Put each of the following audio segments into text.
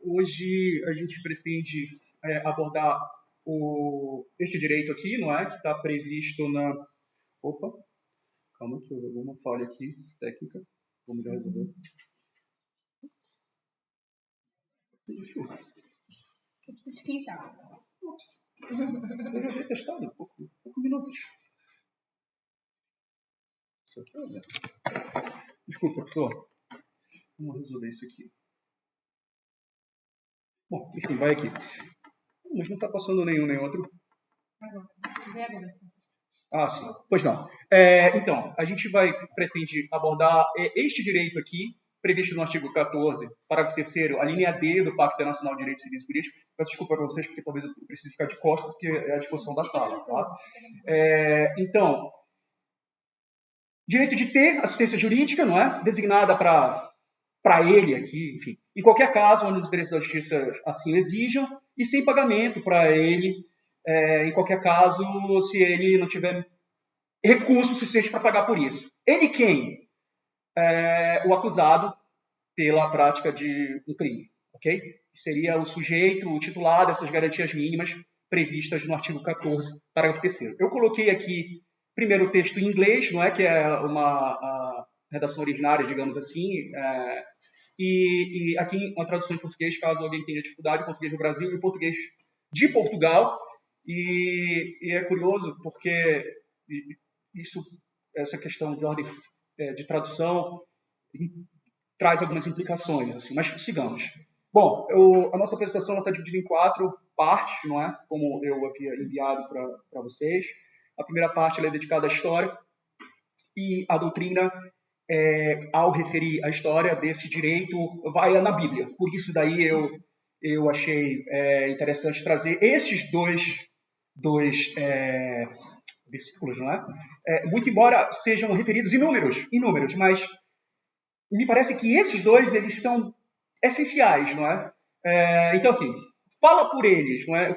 Hoje a gente pretende abordar este direito aqui, não é? Que está previsto na... Opa, calma que houve alguma falha aqui, técnica. Vamos já resolver. Desculpa. Eu preciso esquentar. Eu já havia testado, poucos minutos. Isso aqui, olha. Desculpa, professor. Vamos resolver isso aqui. Bom, enfim, vai aqui. Mas não está passando nenhum nem outro. Agora. Vê agora. Ah, sim. Pois não. Então, a gente pretende abordar este direito aqui, previsto no artigo 14, parágrafo 3º, a linha D do Pacto Internacional de Direitos Civis e Políticos. Peço desculpa para vocês, porque talvez eu precise ficar de costas, porque é a disposição da sala. Tá? Então, direito de ter assistência jurídica, não é? Designada para ele aqui, enfim. Em qualquer caso, onde os direitos da justiça assim exijam, e sem pagamento para ele, em qualquer caso, se ele não tiver recursos suficientes para pagar por isso. Ele quem? O acusado pela prática de um crime, ok? Seria o sujeito, o titular dessas garantias mínimas previstas no artigo 14, parágrafo 3º. Eu coloquei aqui, primeiro, o texto em inglês, não é? Que é a redação originária, digamos assim, e aqui uma tradução em português, caso alguém tenha dificuldade, o português do Brasil e o português de Portugal. E é curioso porque essa questão de ordem de tradução traz algumas implicações, assim, mas sigamos. Bom, a nossa apresentação está dividida em 4 partes, não é? Como eu havia enviado para vocês. A primeira parte é dedicada à história e a doutrina, ao referir a história desse direito, vai na Bíblia. Por isso daí eu achei interessante trazer esses dois versículos, não é? Muito embora sejam referidos inúmeros, mas me parece que esses dois eles são essenciais, não é? Então, aqui, fala por eles, não é?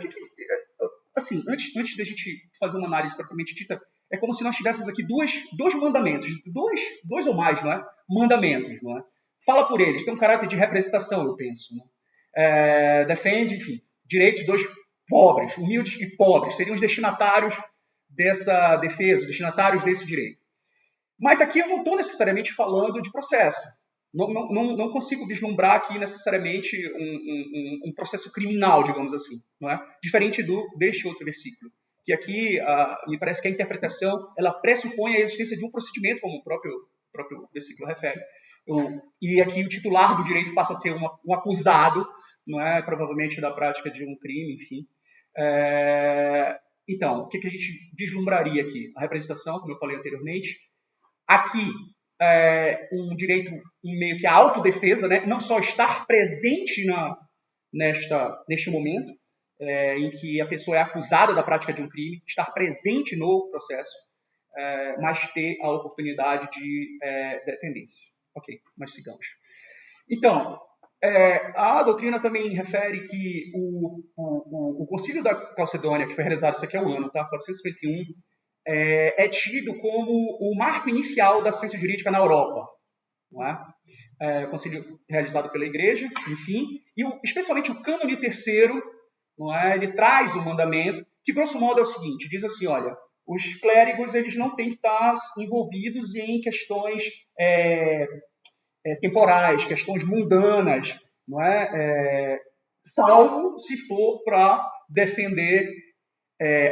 Assim, antes da gente fazer uma análise propriamente dita, é como se nós tivéssemos aqui dois mandamentos, dois ou mais, não é? Mandamentos, não é? Fala por eles, tem um caráter de representação, eu penso. Não é? Defende, enfim, direitos dos pobres, humildes e pobres, seriam os destinatários dessa defesa, destinatários desse direito. Mas aqui eu não estou necessariamente falando de processo. Não consigo vislumbrar aqui necessariamente um processo criminal, digamos assim, não é? Diferente deste outro versículo, que aqui me parece que a interpretação ela pressupõe a existência de um procedimento, como o próprio versículo refere. E aqui o titular do direito passa a ser um acusado, não é? Provavelmente da prática de um crime, enfim. Então, o que a gente vislumbraria aqui? A representação, como eu falei anteriormente. Aqui, um direito meio que a autodefesa, né? Não só estar presente neste momento em que a pessoa é acusada da prática de um crime, estar presente no processo, mas ter a oportunidade de defender-se. Ok, mas sigamos. Então, a doutrina também refere que o Concílio da Calcedônia, que foi realizado, isso aqui é o ano, tá? 451, é tido como o marco inicial da ciência jurídica na Europa. Não é? Concílio realizado pela Igreja, enfim, e especialmente o cânone terceiro, não é? Ele traz um mandamento que, grosso modo, é o seguinte, diz assim, olha, os clérigos eles não têm que estar envolvidos em questões temporais, questões mundanas, não é? Salvo se for para defender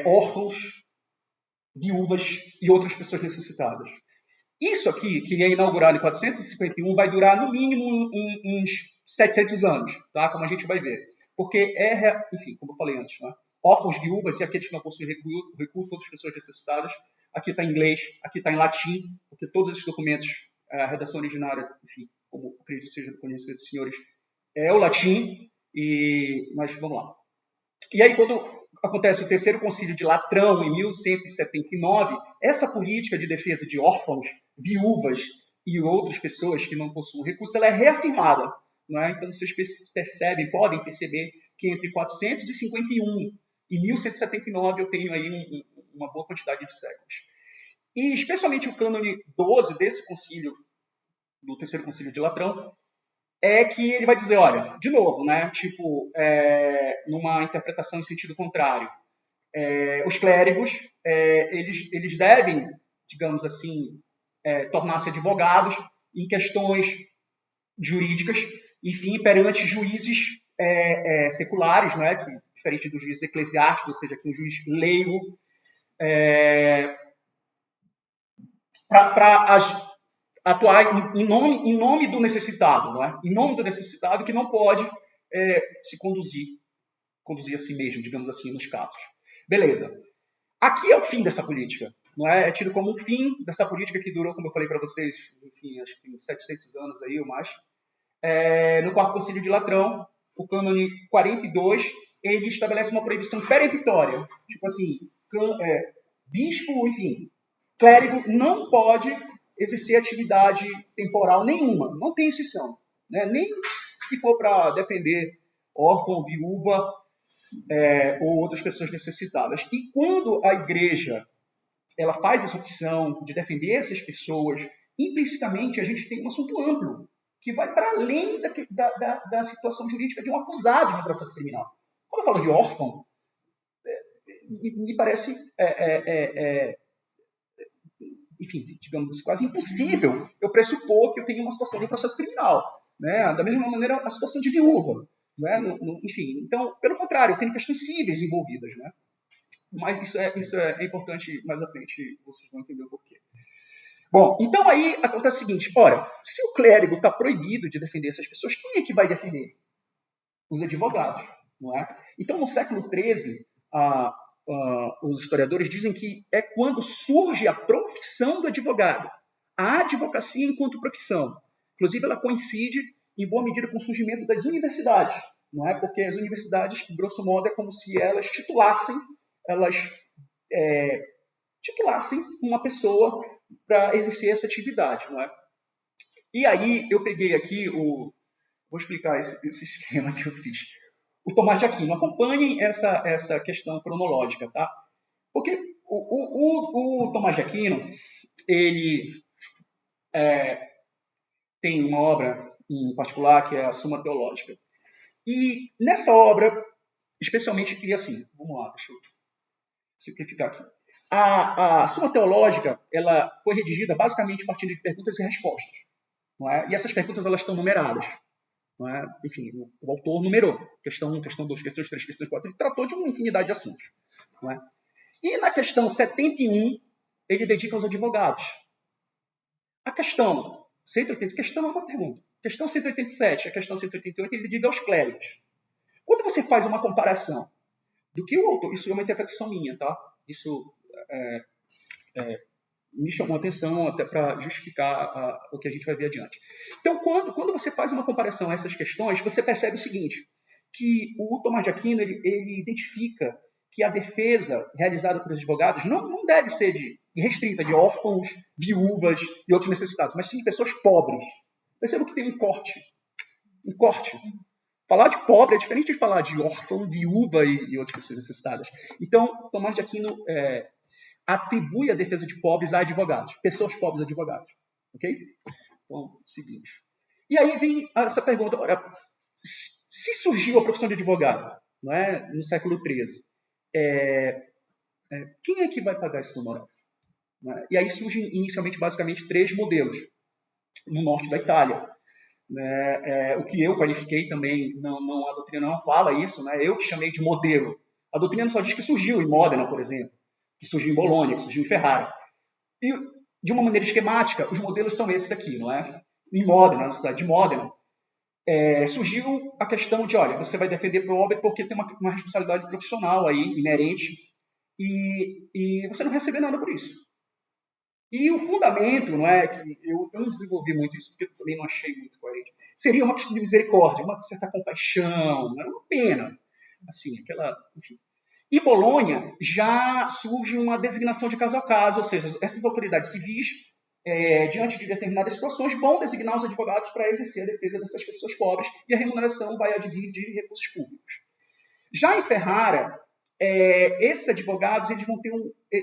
órfãos, viúvas e outras pessoas necessitadas. Isso aqui, que é inaugurado em 451, vai durar no mínimo uns 700 anos, tá? Como a gente vai ver. Porque enfim, como eu falei antes, né? Órfãos, viúvas e aqueles que não possuem recursos, outras pessoas necessitadas. Aqui está em inglês, aqui está em latim, porque todos esses documentos, a redação originária, enfim, como acredito seja do conhecimento dos senhores, é o latim, mas vamos lá. E aí, quando acontece o terceiro concílio de Latrão, em 1179, essa política de defesa de órfãos, viúvas e outras pessoas que não possuem recursos, ela é reafirmada. Não é? Então, vocês podem perceber que entre 451 e 1179 eu tenho aí uma boa quantidade de séculos. E, especialmente o cânone 12 desse concílio, do terceiro concílio de Latrão, é que ele vai dizer, olha, de novo, né, tipo, numa interpretação em sentido contrário, os clérigos, eles devem, digamos assim, tornar-se advogados em questões jurídicas, enfim, perante juízes seculares, né, que, diferente dos juízes eclesiásticos, ou seja, que um juiz leigo, para atuar em nome do necessitado, não é? Em nome do necessitado que não pode se conduzir a si mesmo, digamos assim, nos casos. Beleza. Aqui é o fim dessa política. Não é? É tido como o fim dessa política que durou, como eu falei para vocês, enfim, acho que tem 700 anos aí ou mais. No Quarto Concílio de Latrão, o cânone 42, ele estabelece uma proibição peremptória. Tipo assim, bispo, enfim, clérigo não pode exercer atividade temporal nenhuma. Não tem exceção. Né? Nem se for para defender órfão, viúva, ou outras pessoas necessitadas. E quando a igreja ela faz essa opção de defender essas pessoas, implicitamente a gente tem um assunto amplo, que vai para além da situação jurídica de um acusado de processo criminal. Quando eu falo de órfão, me parece, enfim, digamos assim, quase impossível eu pressupor que eu tenho uma situação de processo criminal. Né? Da mesma maneira, a situação de viúva. Né? Enfim, então, pelo contrário, tem questões cíveis envolvidas. Né? Mas isso é importante, mais à frente vocês vão entender o porquê. Bom, então aí acontece o seguinte, ora, se o clérigo está proibido de defender essas pessoas, quem é que vai defender? Os advogados, não é? Então, no século XIII, os historiadores dizem que é quando surge a profissão do advogado, a advocacia enquanto profissão. Inclusive, ela coincide, em boa medida, com o surgimento das universidades, não é? Porque as universidades, grosso modo, é como se elas titulassem uma pessoa para exercer essa atividade, não é? E aí eu peguei aqui vou explicar esse esquema que eu fiz. O Tomás de Aquino, acompanhem essa questão cronológica, tá? Porque o Tomás de Aquino, ele tem uma obra em particular que é a Suma Teológica. E nessa obra, especialmente, e assim, vamos lá, deixa eu simplificar aqui. A Suma Teológica, ela foi redigida basicamente a partir de perguntas e respostas. Não é? E essas perguntas elas estão numeradas. Não é? Enfim, o autor numerou. Questão 1, questão 2, questão 3, questão 4. Ele tratou de uma infinidade de assuntos. Não é? E na questão 71, ele dedica aos advogados. A questão 180, questão é uma pergunta. Questão 187, a questão 188, ele dedica aos clérigos. Quando você faz uma comparação do que o autor... Isso é uma interpretação minha, tá? Isso me chamou a atenção até para justificar o que a gente vai ver adiante. Então, quando você faz uma comparação a essas questões, você percebe o seguinte, que o Tomás de Aquino ele identifica que a defesa realizada pelos advogados não deve ser restrita de órfãos, viúvas e outros necessitados, mas sim de pessoas pobres. Perceba que tem um corte. Um corte. Falar de pobre é diferente de falar de órfão, viúva e outras pessoas necessitadas. Então, Tomás de Aquino atribui a defesa de pobres a advogados, pessoas pobres a advogados. Ok? Então, seguimos. E aí vem essa pergunta, olha, se surgiu a profissão de advogado, não é, no século XIII, quem é que vai pagar esse honorário? E aí surgem inicialmente, basicamente, 3 modelos no norte da Itália. O que eu qualifiquei também, a doutrina não fala isso, né? Eu que chamei de modelo. A doutrina só diz que surgiu em Módena, por exemplo, que surgiu em Bolonha, que surgiu em Ferrara. E, de uma maneira esquemática, os modelos são esses aqui, não é? Em Módena, na cidade de Módena, surgiu a questão de, olha, você vai defender pobre porque tem uma responsabilidade profissional aí, inerente, e você não receber nada por isso. E o fundamento, não é, que eu não desenvolvi muito isso, porque eu também não achei muito coerente, seria uma questão de misericórdia, uma certa compaixão, uma pena, assim, aquela, enfim. Em Bolonha, já surge uma designação de caso a caso, ou seja, essas autoridades civis, diante de determinadas situações, vão designar os advogados para exercer a defesa dessas pessoas pobres e a remuneração vai advir de recursos públicos. Já em Ferrara, esses advogados, eles vão ter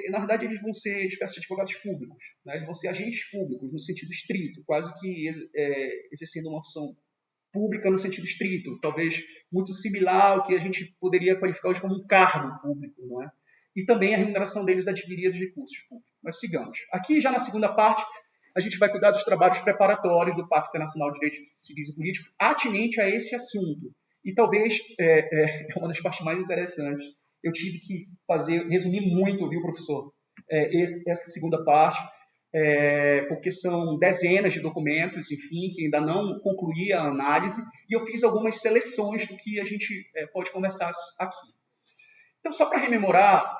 na verdade, eles vão ser espécies de advogados públicos, né? Eles vão ser agentes públicos, no sentido estrito, quase que exercendo uma função pública no sentido estrito, talvez muito similar ao que a gente poderia qualificar hoje como um cargo público, não é? E também a remuneração deles adquiria de recursos públicos. Mas sigamos. Aqui, já na segunda parte, a gente vai cuidar dos trabalhos preparatórios do Pacto Internacional de Direitos Civis e Políticos atinente a esse assunto. E talvez é uma das partes mais interessantes. Eu tive que resumir muito, viu, professor? Essa segunda parte, porque são dezenas de documentos, enfim, que ainda não concluí a análise, e eu fiz algumas seleções do que a gente pode conversar aqui. Então, só para rememorar,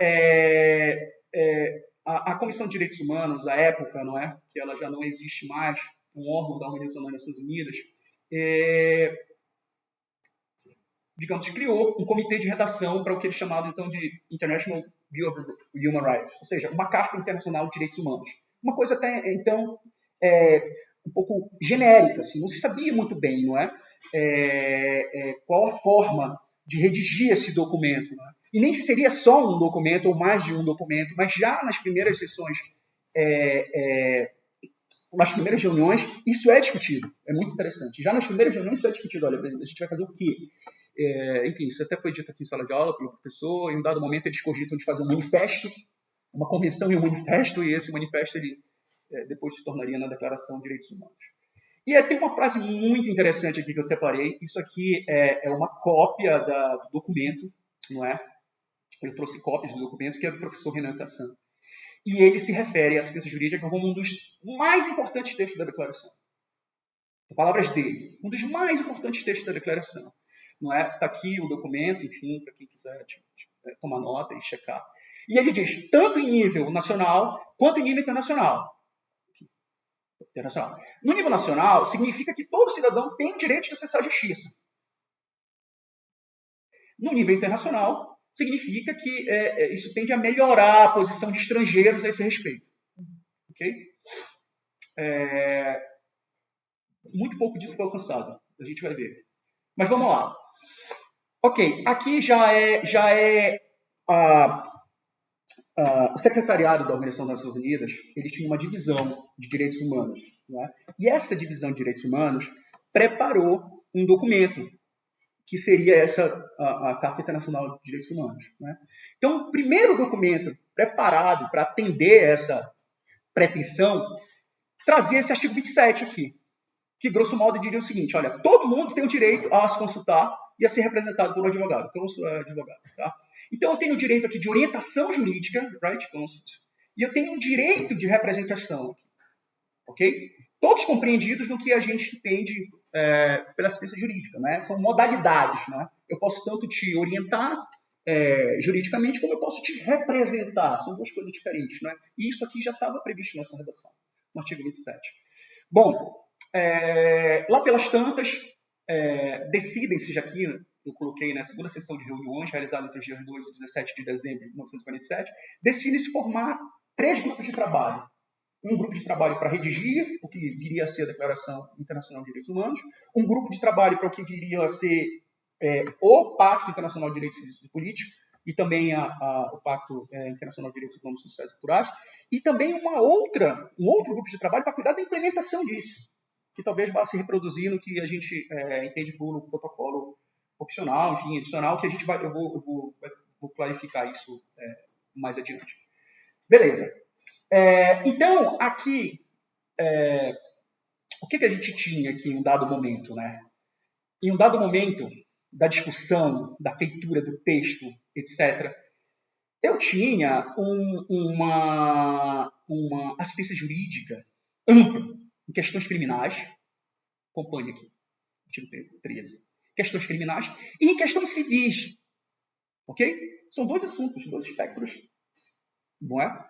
a Comissão de Direitos Humanos, à época, não é, que ela já não existe mais, um órgão da Organização das Nações Unidas, digamos, criou um comitê de redação para o que eles chamavam, então, de International Bill of Human Rights, ou seja, uma Carta Internacional de Direitos Humanos. Uma coisa até, então, um pouco genérica, assim, não se sabia muito bem, não é? Qual a forma de redigir esse documento, não é? E nem se seria só um documento ou mais de um documento, mas já nas primeiras sessões, nas primeiras reuniões, isso é discutido. É muito interessante. Já nas primeiras reuniões isso é discutido. Olha, a gente vai fazer o quê? Enfim, isso até foi dito aqui em sala de aula pelo professor. Em um dado momento eles cogitam de fazer um manifesto, uma convenção e um manifesto, e esse manifesto ele, depois se tornaria na Declaração de Direitos Humanos. E tem uma frase muito interessante aqui que eu separei. Isso aqui é uma cópia do documento, não é? Eu trouxe cópias do documento, que é do professor Renan Cassan. E ele se refere à assistência jurídica como um dos mais importantes textos da Declaração. Palavras dele, um dos mais importantes textos da Declaração. Não é? Está aqui o documento, enfim, para quem quiser tomar nota e checar. E ele diz, tanto em nível nacional, quanto em nível internacional. No nível nacional, significa que todo cidadão tem o direito de acessar a justiça. No nível internacional, significa que isso tende a melhorar a posição de estrangeiros a esse respeito. Ok? Muito pouco disso foi alcançado. A gente vai ver. Mas vamos lá. Ok, aqui já é o secretariado da Organização das Nações Unidas, ele tinha uma divisão de direitos humanos. Não é? E essa divisão de direitos humanos preparou um documento que seria a Carta Internacional de Direitos Humanos. Né? Então, o primeiro documento preparado para atender essa pretensão trazia esse artigo 27 aqui, que, grosso modo, diria o seguinte, olha, todo mundo tem o direito a se consultar e a ser representado por um advogado. Então, eu sou advogado. Tá? Então, eu tenho o direito aqui de orientação jurídica, right? E eu tenho um direito de representação aqui. Ok? Todos compreendidos no que a gente entende pela assistência jurídica. Né? São modalidades. Né? Eu posso tanto te orientar juridicamente, como eu posso te representar. São duas coisas diferentes. Né? E isso aqui já estava previsto nessa redação, no artigo 27. Bom, lá pelas tantas, decidem-se, já aqui eu coloquei na segunda sessão de reuniões, realizada entre os dias 2 e 17 de dezembro de 1947, decidem-se formar 3 grupos de trabalho. Um grupo de trabalho para redigir o que viria a ser a Declaração Internacional de Direitos Humanos, um grupo de trabalho para o que viria a ser o Pacto Internacional de Direitos Civis e Políticos, e também o Pacto Internacional de Direitos Econômicos, Sociais e Culturais, e também um outro grupo de trabalho para cuidar da implementação disso, que talvez vá se reproduzir no que a gente entende por protocolo opcional, enfim, adicional, que eu vou clarificar isso mais adiante. Beleza. Então, aqui, o que a gente tinha aqui em um dado momento? Né? Em um dado momento da discussão, da feitura do texto, etc., eu tinha uma assistência jurídica ampla em questões criminais, acompanhe aqui, artigo 13, questões criminais e em questões civis. Ok? São 2 assuntos, 2 espectros. Não é?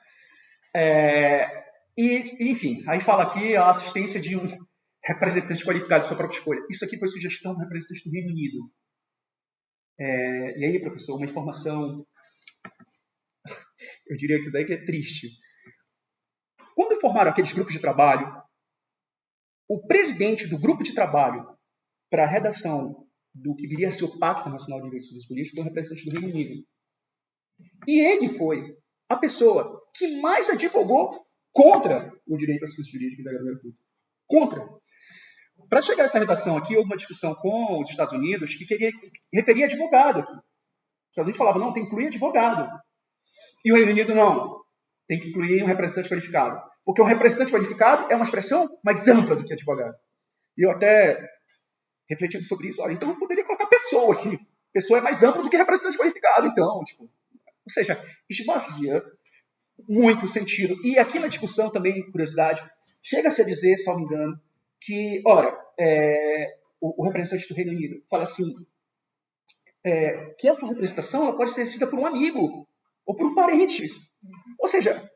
Enfim, aí fala aqui a assistência de um representante qualificado de sua própria escolha. Isso aqui foi sugestão do representante do Reino Unido. E aí, professor, uma informação, eu diria que daí que é triste. Quando formaram aqueles grupos de trabalho, o presidente do grupo de trabalho para a redação do que viria a ser o Pacto Nacional de Direitos Civis e Políticos foi o representante do Reino Unido. E ele foi a pessoa que mais advogou contra o direito à assistência jurídica da gratuita. Contra. para chegar a essa redação aqui, houve uma discussão com os Estados Unidos que referia advogado aqui. Os Estados Unidos falavam, não, tem que incluir advogado. E o Reino Unido, não, tem que incluir um representante qualificado. Porque um representante qualificado é uma expressão mais ampla do que advogado. E eu até, refletindo sobre isso, olha, então eu poderia colocar pessoa aqui. Pessoa é mais ampla do que representante qualificado, então. Tipo, ou seja, esvazia muito o sentido. E aqui na discussão também, curiosidade, chega-se a dizer, se não me engano, que, ora, o representante do Reino Unido fala assim, que essa representação ela pode ser exercida por um amigo ou por um parente. Ou seja,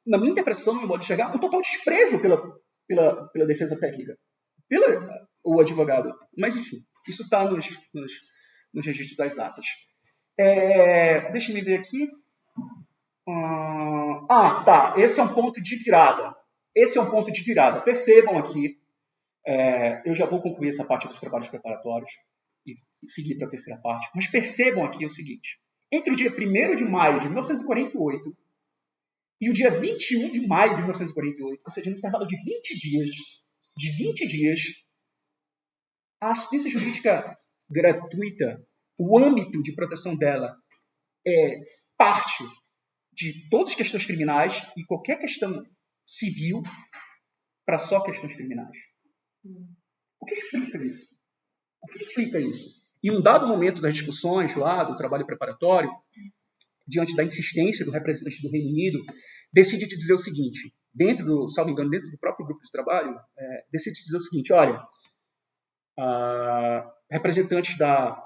na minha interpretação, no meu modo de chegar, um total desprezo pela defesa técnica, o advogado. Mas, enfim, isso está nos registros das atas. Deixa eu ver aqui. Tá. Esse é um ponto de virada. Percebam aqui, eu já vou concluir essa parte dos trabalhos preparatórios e seguir para a terceira parte, mas percebam aqui o seguinte. Entre o dia 1º de maio de 1948 e o dia 21 de maio de 1948, ou seja, no intervalo de 20 dias, a assistência jurídica gratuita, o âmbito de proteção dela é parte de todas as questões criminais e qualquer questão civil para só questões criminais. O que explica isso? Em um dado momento das discussões lá, do trabalho preparatório, diante da insistência do representante do Reino Unido, decide dizer o seguinte, salvo engano, dentro do próprio grupo de trabalho, decide dizer o seguinte, olha, representantes da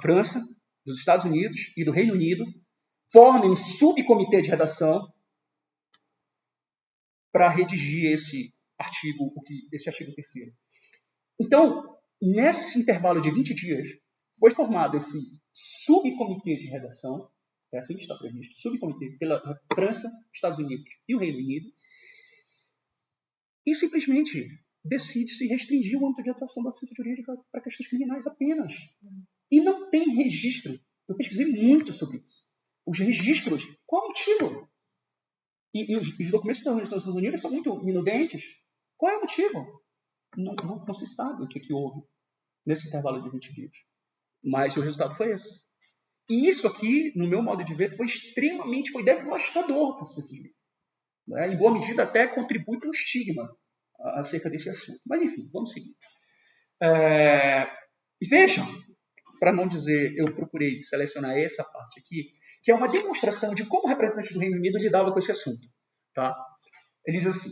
França, dos Estados Unidos e do Reino Unido formem um subcomitê de redação para redigir esse artigo 3º. Então, nesse intervalo de 20 dias, foi formado esse subcomitê de redação, é assim que está previsto, subcomitê pela França, Estados Unidos e o Reino Unido, e simplesmente decide se restringir o âmbito de atuação da ciência jurídica para questões criminais apenas. E não tem registro. Eu pesquisei muito sobre isso. Os registros, qual é o motivo? E os documentos da Organização dos Estados Unidos são muito minudentes. Qual é o motivo? Não se sabe o que houve nesse intervalo de 20 dias. Mas o resultado foi esse. E isso aqui, no meu modo de ver, foi devastador para a ciência jurídica. Em boa medida, até contribui para o estigma acerca desse assunto. Mas, enfim, vamos seguir. E vejam, para não dizer, eu procurei selecionar essa parte aqui, que é uma demonstração de como o representante do Reino Unido lidava com esse assunto. Tá? Ele diz assim,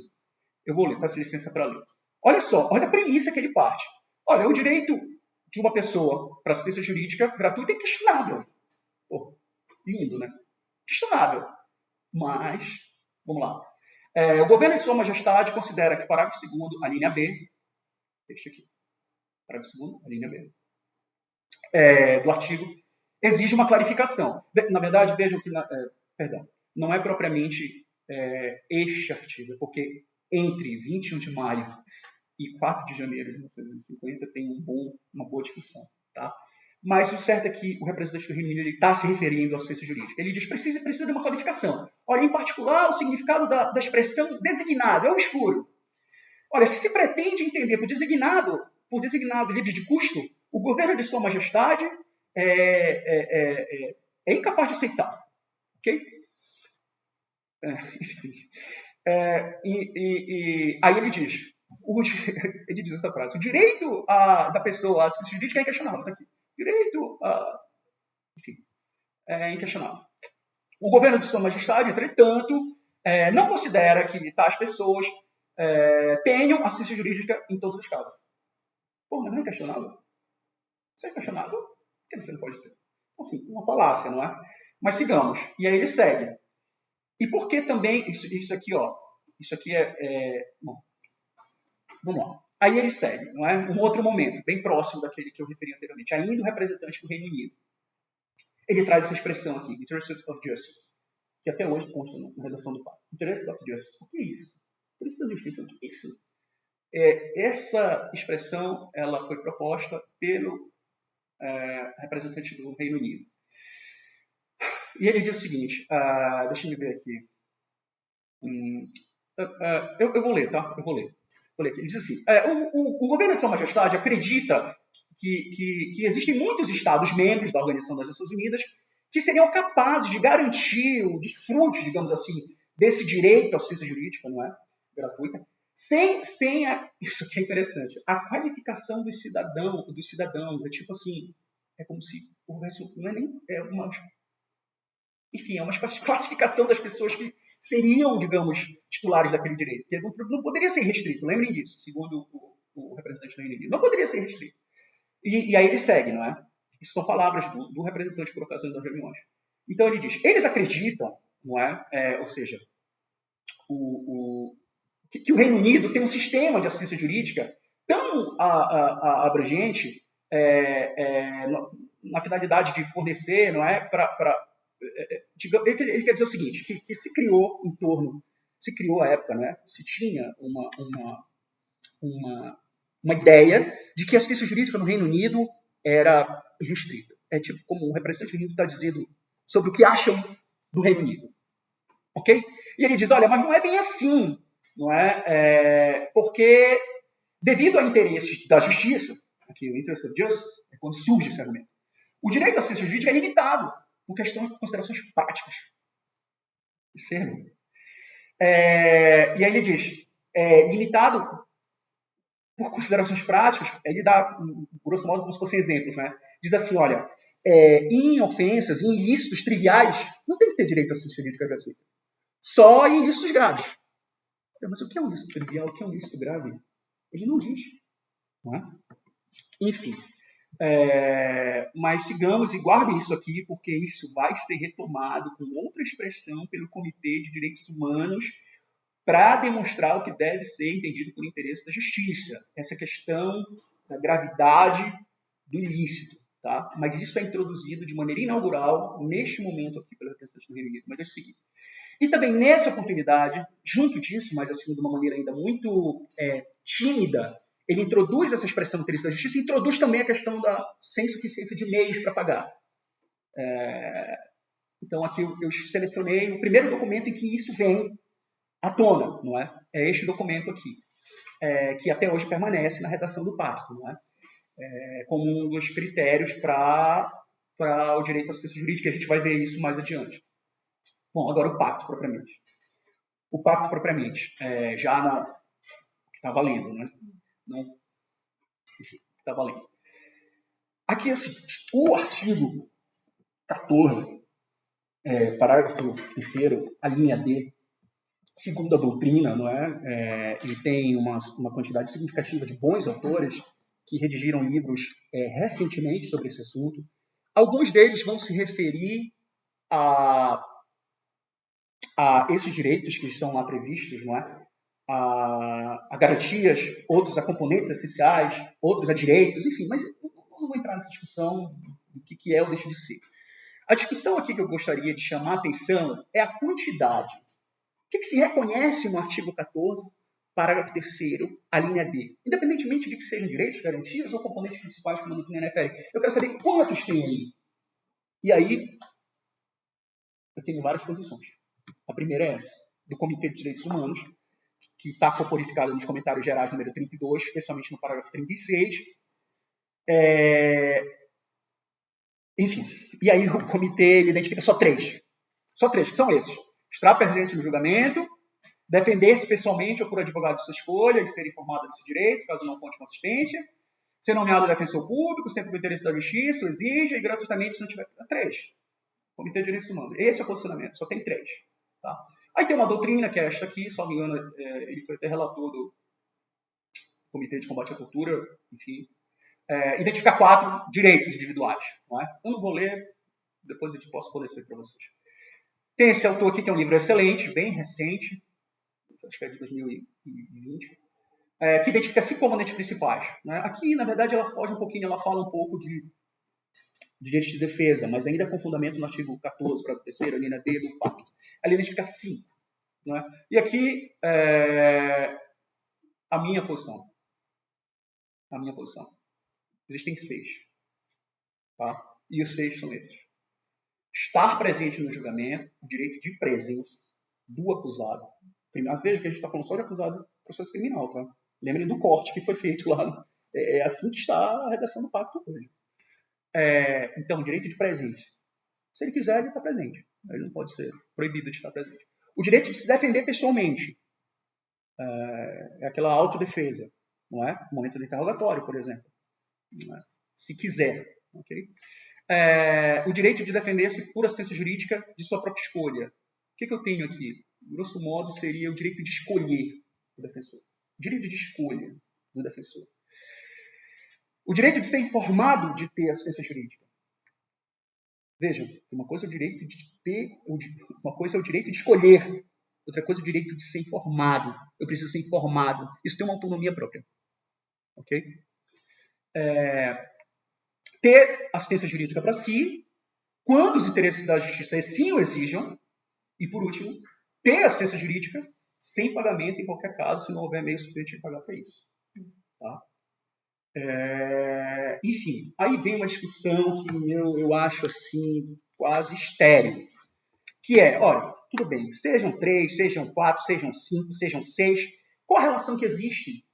eu vou ler, peço licença para ler. Olha só, olha a premissa que ele parte. Olha, o direito de uma pessoa para assistência jurídica gratuita é questionável. Pô, lindo, né? Questionável. Mas, vamos lá. O governo de Sua Majestade considera que o parágrafo 2º, a linha B, deixa aqui, parágrafo 2º, a linha B, do artigo, exige uma clarificação. Na verdade, vejam que, não é propriamente este artigo, porque entre 21 de maio e 4 de janeiro de 1950 tem uma boa discussão. Tá? Mas o certo é que o representante do Reino Unido está se referindo à ciência jurídica. Ele diz que precisa de uma qualificação. Olha, em particular, o significado da expressão designado é obscuro. Olha, se pretende entender por designado livre de custo, o governo de Sua Majestade é incapaz de aceitar. Ok? Aí ele diz, essa frase, o direito da pessoa à assistência jurídica é inquestionável. Está aqui. Direito enfim, é inquestionável. O governo de Sua Majestade, entretanto, não considera que tais pessoas tenham assistência jurídica em todos os casos. Pô, mas não é inquestionável? Se é inquestionável, por que você não pode ter? Assim, uma falácia, não é? Mas sigamos. E aí ele segue. E por que também, isso aqui, ó, isso aqui bom, vamos lá. Aí ele segue, não é? Um outro momento, bem próximo daquele que eu referi anteriormente, ainda o representante do Reino Unido. Ele traz essa expressão aqui, Interests of Justice, que até hoje consta na redação do PAC. Interests of Justice. O que é isso? Interests of Justice, o que é isso? Essa expressão ela foi proposta pelo representante do Reino Unido. E ele diz o seguinte, deixa eu ver aqui. Eu vou ler, tá? Eu vou ler. Ele diz assim, o governo de Sua Majestade acredita que existem muitos Estados membros da Organização das Nações Unidas que seriam capazes de garantir o desfrute, digamos assim, desse direito à assistência jurídica, não é? Gratuita, sem isso aqui é interessante, a qualificação dos cidadãos, é tipo assim, é como se houvesse, não é nem, enfim, é uma espécie de classificação das pessoas que seriam, digamos, titulares daquele direito, porque não poderia ser restrito, lembrem disso, segundo o representante do Reino Unido, não poderia ser restrito. E aí ele segue, não é? Isso são palavras do representante por ocasião das reuniões. Então ele diz, eles acreditam, não é? Ou seja, que o Reino Unido tem um sistema de assistência jurídica tão abrangente na finalidade de fornecer, não é? Ele quer dizer o seguinte, que se criou à época, né? Se tinha uma ideia de que a assistência jurídica no Reino Unido era restrita. É tipo como o representante do Reino Unido está dizendo sobre o que acham do Reino Unido. Ok? E ele diz, olha, mas não é bem assim, não é? Porque, devido ao interesse da justiça, aqui o interest of justice, é quando surge esse argumento, o direito à assistência jurídica é limitado por questão de considerações práticas. Esse é argumento. E aí ele diz, limitado por considerações práticas, ele dá, grosso modo, como se fossem exemplos, né? Diz assim, olha, em ofensas, em ilícitos triviais, não tem que ter direito à assistência jurídica gratuita. Só em ilícitos graves. Mas o que é um ilícito trivial? O que é um ilícito grave? Ele não diz. Não é? Enfim. Mas sigamos e guardem isso aqui, porque isso vai ser retomado com outra expressão pelo Comitê de Direitos Humanos para demonstrar o que deve ser entendido por interesse da justiça. Essa questão da gravidade do ilícito. Tá? Mas isso é introduzido de maneira inaugural neste momento aqui pela representante do Reino Unido. Mas é o seguinte. E também nessa oportunidade, junto disso, mas assim de uma maneira ainda muito tímida, ele introduz essa expressão do interesse da justiça e introduz também a questão da sem suficiência de meios para pagar. Então aqui eu selecionei o primeiro documento em que isso vem à tona, não é? É este documento aqui, que até hoje permanece na redação do pacto, não é? Como um dos critérios para o direito à assistência jurídica. A gente vai ver isso mais adiante. Bom, agora o pacto propriamente. O pacto propriamente, já que está valendo, né? Não, enfim, está valendo. Aqui é o seguinte, o artigo 14, parágrafo 3º, a linha D, segundo a doutrina, não é? Ele tem uma quantidade significativa de bons autores que redigiram livros recentemente sobre esse assunto. Alguns deles vão se referir a esses direitos que estão lá previstos, não é? A garantias, outros a componentes essenciais, outros a direitos, enfim, mas eu não vou entrar nessa discussão do que é ou deixa de ser. A discussão aqui que eu gostaria de chamar a atenção é a quantidade. O que se reconhece no artigo 14, parágrafo 3º, a linha D? Independentemente de que sejam direitos, garantias ou componentes principais, como a doutrina refere. Eu quero saber quantos tem aí. E aí, eu tenho várias posições. A primeira é essa, do Comitê de Direitos Humanos, que está corporificado nos comentários gerais número 32, especialmente no parágrafo 36. Enfim, e aí o comitê identifica só três, que são esses. Estar presente no julgamento, defender-se pessoalmente ou por advogado de sua escolha e ser informado desse direito, caso não conte com assistência, ser nomeado defensor público, sempre no interesse da justiça, o exija, e gratuitamente se não tiver... 3. Comitê de Direitos Humanos. Esse é o posicionamento, só tem 3. Tá? Aí tem uma doutrina, que é esta aqui, só me engano, ele foi até relator do Comitê de Combate à Tortura, enfim. Identificar 4 direitos individuais. Não é? Eu não vou ler, depois eu posso fornecer para vocês. Tem esse autor aqui, que é um livro excelente, bem recente, acho que é de 2020, que identifica 5 componentes principais. Né? Aqui, na verdade, ela foge um pouquinho, ela fala um pouco de direitos de defesa, mas ainda com fundamento no artigo 14, parágrafo 3º, a linha D do pacto. Ela identifica 5. Né? E aqui, a minha posição. Existem 6. Tá? E os 6 são esses. Estar presente no julgamento, o direito de presença do acusado. Veja que a gente está falando só de acusado do processo criminal, tá? Lembrem do corte que foi feito lá. É assim que está a redação do pacto hoje. Então, direito de presente. Se ele quiser, ele está presente. Ele não pode ser proibido de estar presente. O direito de se defender pessoalmente. É aquela autodefesa. Não é? No momento do interrogatório, por exemplo. Não é? Se quiser. Okay? O direito de defender-se por assistência jurídica de sua própria escolha. O que eu tenho aqui? Grosso modo, seria o direito de escolher o defensor. Direito de escolha do defensor. O direito de ser informado de ter assistência jurídica. Vejam, uma coisa é o direito de ter, uma coisa é o direito de escolher, outra coisa é o direito de ser informado. Eu preciso ser informado. Isso tem uma autonomia própria. Ok? Ter assistência jurídica para si, quando os interesses da justiça assim o exijam. E, por último, ter assistência jurídica sem pagamento em qualquer caso, se não houver meio suficiente de pagar para isso. Tá? Enfim, aí vem uma discussão que eu acho assim quase estéril, que é, olha, tudo bem, sejam 3, sejam 4, sejam 5, sejam 6, qual a relação que existe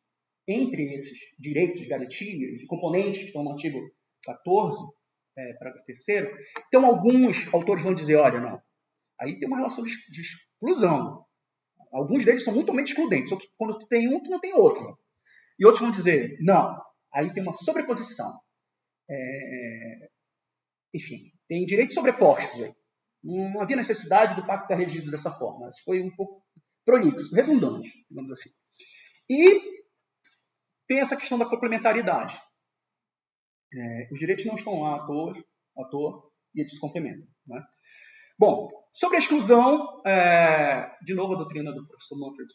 entre esses direitos, garantias e componentes que estão no artigo 14, parágrafo 3º? Então, alguns autores vão dizer, olha, não, aí tem uma relação de exclusão. Alguns deles são mutuamente excludentes. Outros, quando tu tem um, tu não tem outro. E outros vão dizer, não, aí tem uma sobreposição. Enfim, tem direitos sobrepostos. Não havia necessidade do pacto estar regido dessa forma. Isso foi um pouco prolixo, redundante, digamos assim. E tem essa questão da complementaridade. Os direitos não estão lá à toa e eles se complementam. Né? Bom, sobre a exclusão, de novo a doutrina do professor Manfred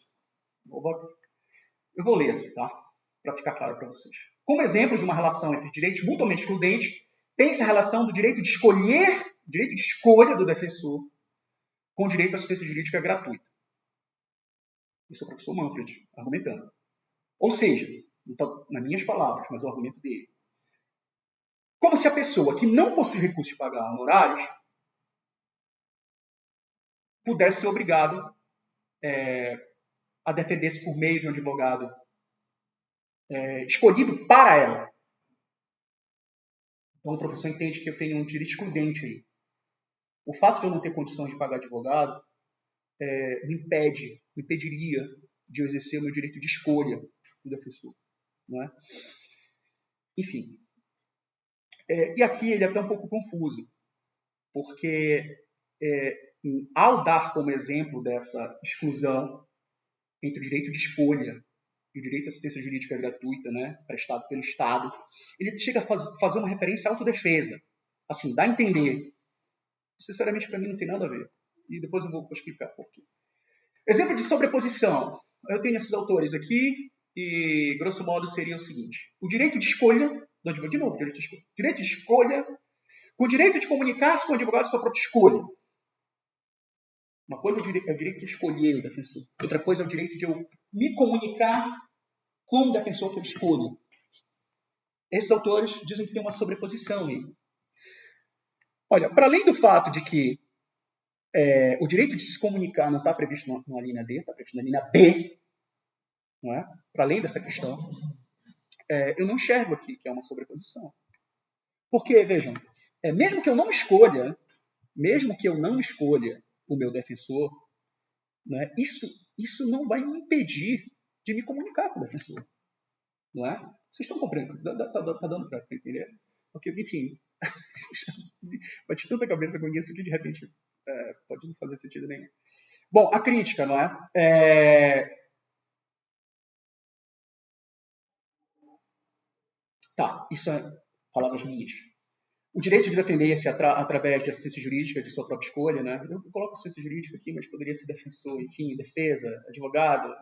Novak, eu vou ler aqui, tá? Para ficar claro para vocês. Como exemplo de uma relação entre direitos mutuamente excludentes, tem-se a relação do direito de escolher, direito de escolha do defensor, com o direito à assistência jurídica gratuita. Isso é o professor Manfred argumentando. Ou seja, então, nas minhas palavras, mas o argumento dele. Como se a pessoa que não possui recursos de pagar honorários pudesse ser obrigado a defender-se por meio de um advogado escolhido para ela. Então o professor entende que eu tenho um direito excludente aí. O fato de eu não ter condições de pagar advogado me impediria de eu exercer o meu direito de escolha do defensor. Não é? Enfim. E aqui ele é até um pouco confuso, porque ao dar como exemplo dessa exclusão entre o direito de escolha e o direito à assistência jurídica gratuita, né, prestado pelo Estado, ele chega a fazer uma referência à autodefesa. Assim, dá a entender. Sinceramente, para mim, não tem nada a ver. E depois eu vou explicar por quê. Exemplo de sobreposição. Eu tenho esses autores aqui e, grosso modo, seria o seguinte. O direito de escolha, de novo, direito de escolha. Direito de escolha com o direito de comunicar-se com o advogado de sua própria escolha. Uma coisa é o direito de escolher o defensor. Outra coisa é o direito de eu me comunicar com o defensor que eu escolho. Esses autores dizem que tem uma sobreposição aí. Olha, para além do fato de que o direito de se comunicar não está previsto na linha D, está previsto na linha B, não é? Para além dessa questão, eu não enxergo aqui que é uma sobreposição. Porque, vejam, mesmo que eu não escolha o meu defensor, né, isso não vai me impedir de me comunicar com o defensor. Não é? Vocês estão compreendendo? Tá dando para entender? Porque, enfim, bate tanta cabeça com isso que, de repente, pode não fazer sentido nenhum. Bom, a crítica, não é? Tá, isso é palavras minhas. O direito de defender-se através de assistência jurídica de sua própria escolha, né? Eu coloco assistência jurídica aqui, mas poderia ser defensor, enfim, defesa, advogado.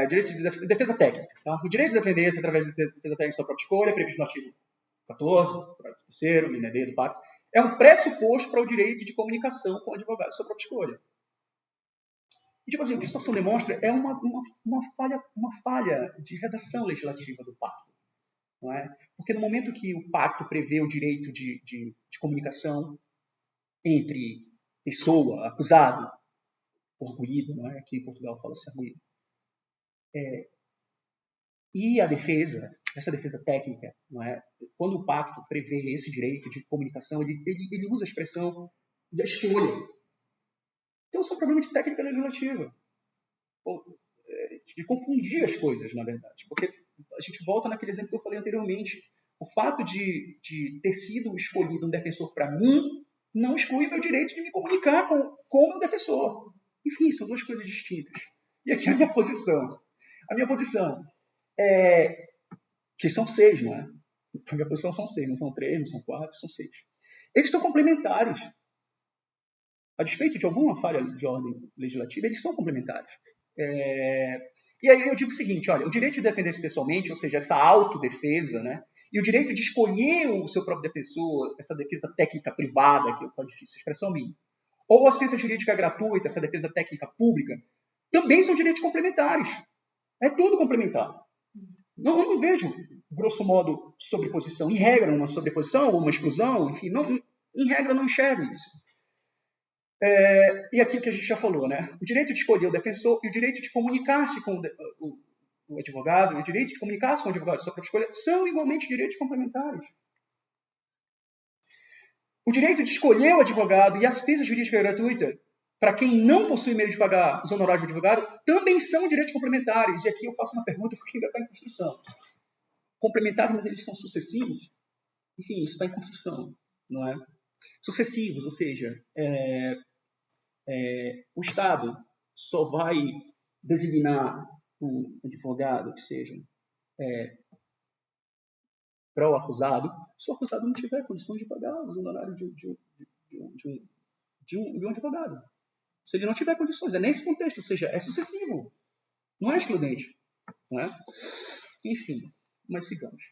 Direito de defesa técnica. Tá? O direito de defender-se através de defesa técnica de sua própria escolha, previsto no artigo 14, parágrafo 3º, linha D do pacto, é um pressuposto para o direito de comunicação com o advogado de sua própria escolha. E, tipo assim, o que a situação demonstra é uma falha de redação legislativa do pacto. Não é? Porque no momento que o pacto prevê o direito de comunicação entre pessoa, acusado, arguído, não é? Aqui em Portugal fala-se arguído, E a defesa, essa defesa técnica, não é? Quando o pacto prevê esse direito de comunicação, ele usa a expressão da escolha. Então, isso é um problema de técnica legislativa. De confundir as coisas, na verdade. Porque a gente volta naquele exemplo que eu falei anteriormente. O fato de ter sido escolhido um defensor para mim não exclui o meu direito de me comunicar com o meu defensor. Enfim, são duas coisas distintas. E aqui a minha posição. A minha posição é que são 6, não é? A minha posição são 6, não são 3, não são 4, são 6. Eles são complementares. A despeito de alguma falha de ordem legislativa, eles são complementares. E aí eu digo o seguinte, olha, o direito de defender-se pessoalmente, ou seja, essa autodefesa, né? E o direito de escolher o seu próprio defensor, essa defesa técnica privada, que é difícil expressão minha, ou a assistência jurídica gratuita, essa defesa técnica pública, também são direitos complementares. É tudo complementar. Não vejo, grosso modo, sobreposição. Em regra, uma sobreposição ou uma exclusão, enfim, em regra não enxergo isso. E aqui o que a gente já falou, né? O direito de escolher o defensor e o direito de comunicar-se com o advogado, e o direito de comunicar-se com o advogado de sua própria escolha, são igualmente direitos complementares. O direito de escolher o advogado e a assistência jurídica gratuita, para quem não possui meio de pagar os honorários do advogado, também são direitos complementares. E aqui eu faço uma pergunta porque ainda está em construção. Complementares, mas eles são sucessivos? Enfim, isso está em construção, não é? Sucessivos, ou seja, o Estado só vai designar um advogado que seja para o acusado se o acusado não tiver condições de pagar os honorários de um advogado. Se ele não tiver condições, é nesse contexto, ou seja, é sucessivo, não é excludente. Não é? Enfim, mas sigamos.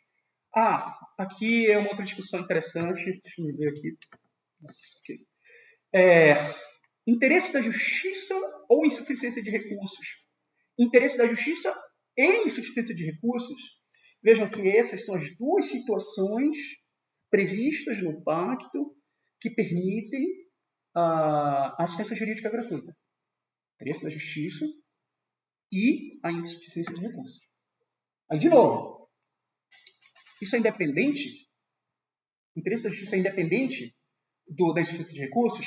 Aqui é uma outra discussão interessante, deixa eu ver aqui. Interesse da justiça ou insuficiência de recursos? Interesse da justiça e insuficiência de recursos? Vejam que essas são as duas situações previstas no pacto que permitem a assistência jurídica gratuita. Interesse da justiça e a insuficiência de recursos. Aí, de novo, isso é independente? O interesse da justiça é independente da insuficiência de recursos?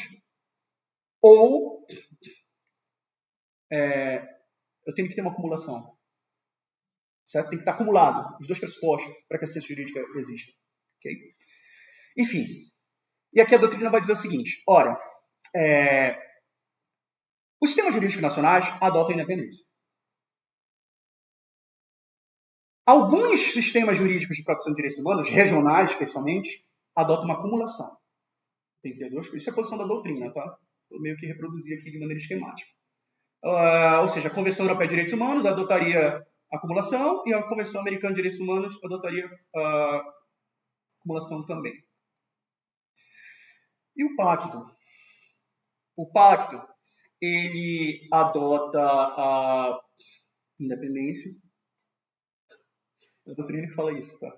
Ou eu tenho que ter uma acumulação? Certo? Tem que estar acumulado os dois pressupostos para que a assistência jurídica exista. Okay? Enfim, e aqui a doutrina vai dizer o seguinte, ora, os sistemas jurídicos nacionais adotam a independência. Alguns sistemas jurídicos de proteção de direitos humanos, regionais especialmente, adotam uma acumulação. Tem que ter duas coisas. Isso é a posição da doutrina, tá? Vou meio que reproduzir aqui de maneira esquemática. Ou seja, a Convenção Europeia de Direitos Humanos adotaria acumulação e a Convenção Americana de Direitos Humanos adotaria acumulação também. E o pacto? O pacto, ele adota a independência. A doutrina fala isso, tá?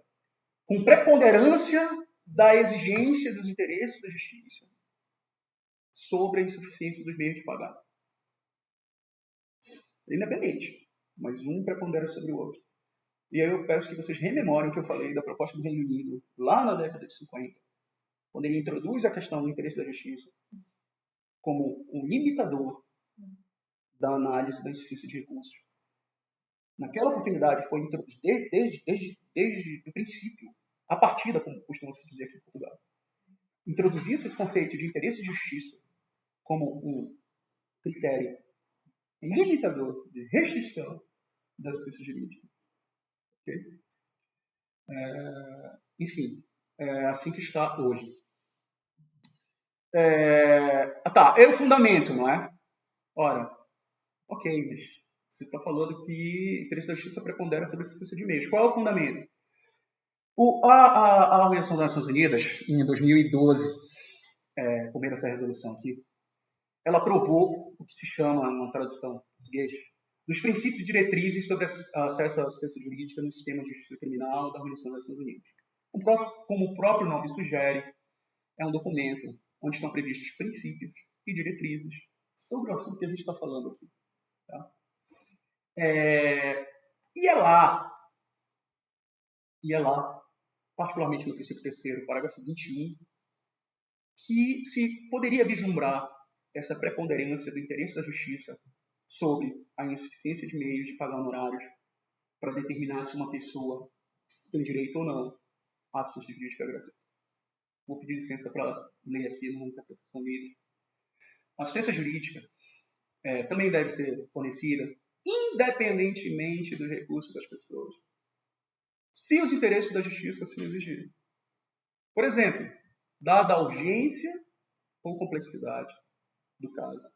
Com preponderância da exigência dos interesses da justiça sobre a insuficiência dos meios de pagar. É independente, mas um prepondera sobre o outro. E aí eu peço que vocês rememorem o que eu falei da proposta do Reino Unido, lá na década de 50, quando ele introduz a questão do interesse da justiça como um limitador da análise da insuficiência de recursos. Naquela oportunidade foi introduzido desde o princípio, a partida, como costuma se dizer aqui em Portugal. Introduzir-se esse conceito de interesse de justiça como um critério limitador de restrição da assistência jurídica. Okay? Enfim, é assim que está hoje. É o fundamento, não é? Ora, ok, mas você está falando que interesse da justiça prepondera sobre a assistência de meios. Qual é o fundamento? A Organização das Nações Unidas, em 2012, por meio dessa resolução aqui, ela aprovou o que se chama, numa tradução português, dos princípios e diretrizes sobre acesso à assistência jurídica no sistema de justiça criminal da Organização das Nações Unidas. Como o próprio nome sugere, é um documento onde estão previstos princípios e diretrizes sobre o assunto que a gente está falando aqui. Tá? E é lá, particularmente no princípio terceiro, parágrafo 21, que se poderia vislumbrar essa preponderância do interesse da justiça sobre a insuficiência de meios de pagar honorários para determinar se uma pessoa tem direito ou não à assistência jurídica gratuita. Vou pedir licença para ler aqui numa interpretação livre. A assistência jurídica também deve ser fornecida independentemente dos recursos das pessoas, se os interesses da justiça assim exigirem. Por exemplo, dada a urgência ou complexidade do caso,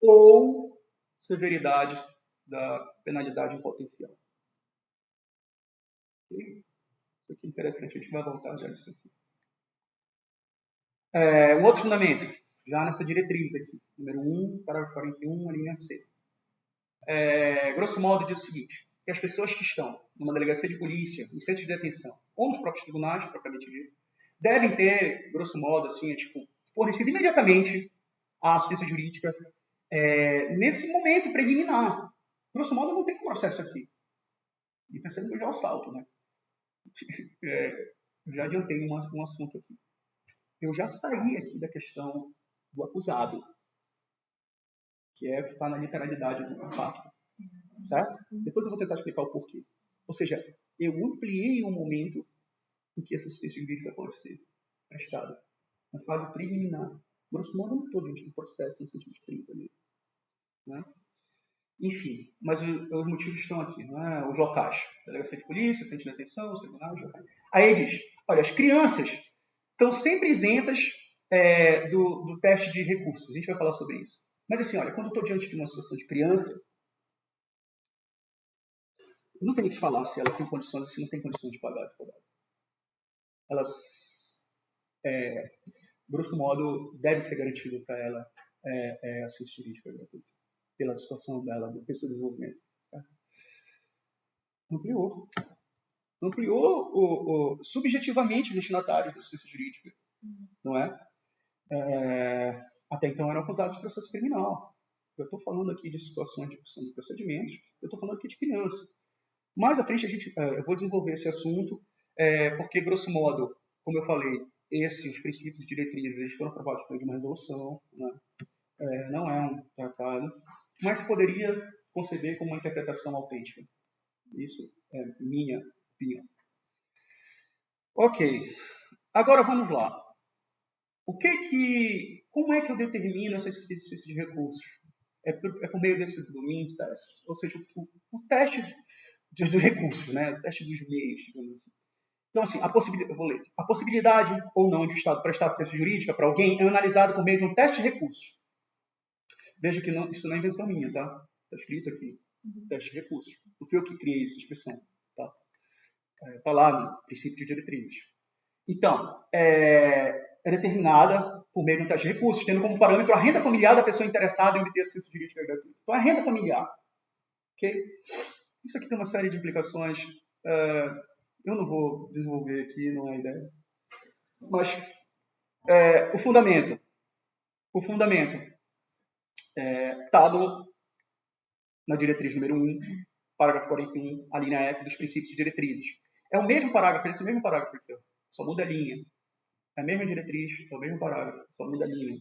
ou severidade da penalidade em potencial. Isso aqui é interessante, a gente vai voltar já nisso aqui. Um outro fundamento, já nessa diretriz aqui, número 1, parágrafo 41, a linha C. Grosso modo, diz o seguinte, que as pessoas que estão numa delegacia de polícia, em centro de detenção, ou nos próprios tribunais, propriamente dito, devem ter, grosso modo, assim, fornecido imediatamente a assistência jurídica nesse momento preliminar. Grosso modo, não tem processo aqui. E percebe que já é o salto, né? Já adiantei um assunto aqui. Eu já saí aqui da questão do acusado, que é o que está na literalidade do pacto. Certo? Depois eu vou tentar explicar o porquê. Ou seja, eu ampliei o momento em que essa assistência jurídica pode ser prestada. Na fase preliminar. Grosso modo, eu não estou diante do processo no sentido de 30 ali. Né? Enfim, mas os motivos estão aqui. Né? Os locais. Delegacia de polícia, centro de detenção, os tribunais, locais. Aí diz, olha, as crianças estão sempre isentas do teste de recursos. A gente vai falar sobre isso. Mas assim, olha, quando eu estou diante de uma situação de criança, eu não tenho que falar se ela tem condições ou se não tem condições de pagar advogado. Elas, grosso modo, deve ser garantido para ela assistência jurídica gratuita, pela situação dela, do seu desenvolvimento. Tá? Ampliou subjetivamente os destinatários da assistência jurídica, não é? Até então eram acusados de processo criminal. Eu estou falando aqui de situações de procedimentos, eu estou falando aqui de criança. Mais à frente eu vou desenvolver esse assunto, porque, grosso modo, como eu falei, esses princípios e diretrizes foram aprovados por uma resolução, né? Não é um tratado, mas poderia conceber como uma interpretação autêntica. Isso é minha opinião. Ok, agora vamos lá. Como é que eu determino essa espécie de recursos? É por meio desses domínios testes, ou seja, o teste dos recursos, né? O teste dos meios, digamos assim. Então, assim, eu vou ler. A possibilidade ou não de o Estado prestar assistência jurídica para alguém é analisada por meio de um teste de recursos. Veja que isso não é invenção minha, tá? Está escrito aqui. Teste de recursos. Não fui eu que criei essa expressão. Tá? Está lá no princípio de diretrizes. Então, é determinada por meio de um teste de recursos, tendo como parâmetro a renda familiar da pessoa interessada em obter assistência jurídica gratuita. Então, a renda familiar. Ok? Isso aqui tem uma série de implicações. Eu não vou desenvolver aqui, não é a ideia. Mas o fundamento está na diretriz número 1, parágrafo 41, a linha F dos princípios e diretrizes. É o mesmo parágrafo, esse mesmo parágrafo aqui, ó, só muda a linha. É a mesma diretriz, é o mesmo parágrafo, só muda a linha.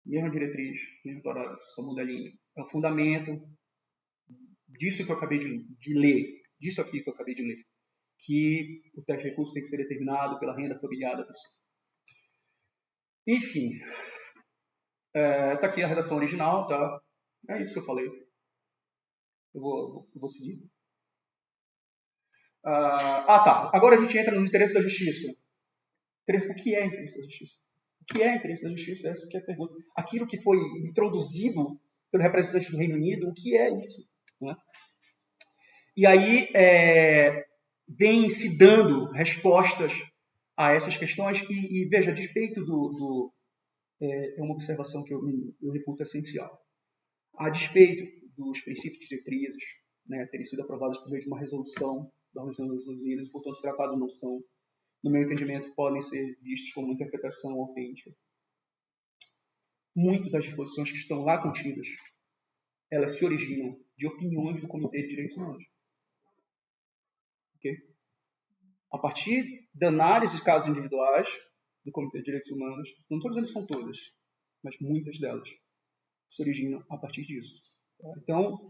Mesma diretriz, mesmo parágrafo, só muda a linha. É o fundamento disso que eu acabei de ler, disso aqui que eu acabei de ler, que o teste de recurso tem que ser determinado pela renda familiar da pessoa. Enfim, está aqui a redação original, tá? É isso que eu falei. Eu vou seguir. Tá. Agora a gente entra nos interesses da justiça. O que é interesse da justiça? O que é interesse da justiça? Essa que é a pergunta. Aquilo que foi introduzido pelo representante do Reino Unido, o que é isso? Né? E aí vem se dando respostas a essas questões e veja, a despeito é uma observação que eu reputo essencial. A despeito dos princípios e diretrizes, né, terem sido aprovados por meio de uma resolução da Organização das Nações Unidas, portanto, tratados não são, no meu entendimento, podem ser vistos como uma interpretação autêntica. Muitas das disposições que estão lá contidas, elas se originam de opiniões do Comitê de Direitos Humanos. Ok? A partir da análise de casos individuais do Comitê de Direitos Humanos, não estou dizendo que são todas, mas muitas delas se originam a partir disso. Então,